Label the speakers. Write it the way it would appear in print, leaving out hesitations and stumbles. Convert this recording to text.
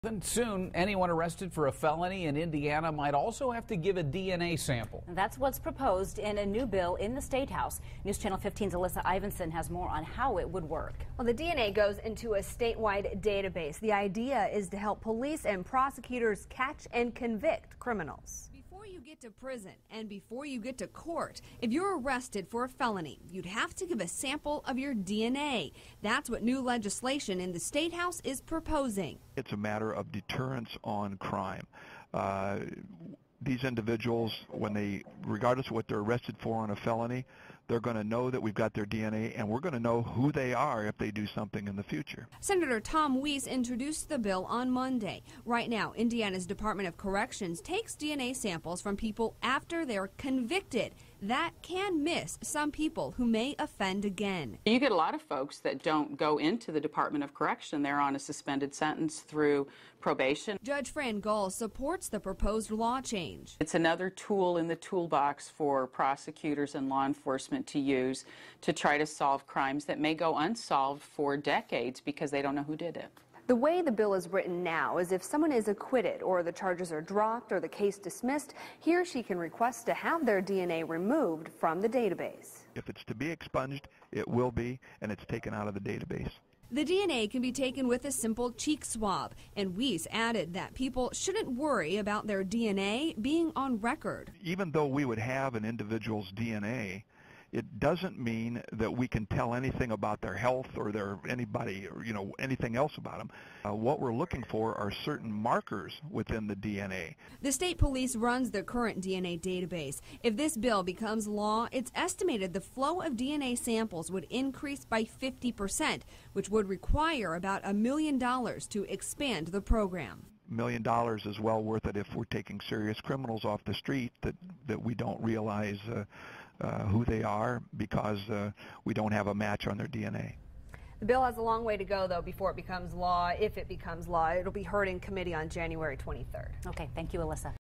Speaker 1: Then soon, anyone arrested for a felony in Indiana might also have to give a DNA sample.
Speaker 2: And that's what's proposed in a new bill in the Statehouse. News Channel 15's Alyssa Ivinson has more on how it would work.
Speaker 3: Well, the DNA goes into a statewide database. The idea is to help police and prosecutors catch and convict criminals.
Speaker 4: Before you get to prison and before you get to court, if you're arrested for a felony, you'd have to give a sample of your DNA. That's what new legislation in the Statehouse is proposing.
Speaker 5: It's a matter of deterrence on crime. These individuals, regardless of what they're arrested for on a felony, they're going to know that we've got their DNA, and we're going to know who they are if they do something in the future.
Speaker 4: Senator Tom Weiss introduced the bill on Monday. Right now, Indiana's Department of Corrections takes DNA samples from people after they're convicted. That can miss some people who may offend again.
Speaker 6: You get a lot of folks that don't go into the Department of Correction. They're on a suspended sentence through probation.
Speaker 4: Judge Fran Gall supports the proposed law change.
Speaker 6: It's another tool in the toolbox for prosecutors and law enforcement to use to try to solve crimes that may go unsolved for decades because they don't know who did it.
Speaker 3: The way the bill is written now is if someone is acquitted or the charges are dropped or the case dismissed, he or she can request to have their DNA removed from the database.
Speaker 5: If it's to be expunged, it will be, and it's taken out of the database.
Speaker 4: The DNA can be taken with a simple cheek swab, and Weiss added that people shouldn't worry about their DNA being on record.
Speaker 5: Even though we would have an individual's DNA, it doesn't mean that we can tell anything about their health or anybody or anything else about them. What we're looking for are certain markers within the DNA.
Speaker 4: The state police runs the current DNA database. If this bill becomes law, it's estimated the flow of DNA samples would increase by 50%, which would require about $1 million to expand the program.
Speaker 5: $1 million is well worth it if we're taking serious criminals off the street that we don't realize who they are because we don't have a match on their DNA.
Speaker 3: The bill has a long way to go, though, before it becomes law. If it becomes law, it'll be heard in committee on January 23rd.
Speaker 2: Okay, thank you, Alyssa.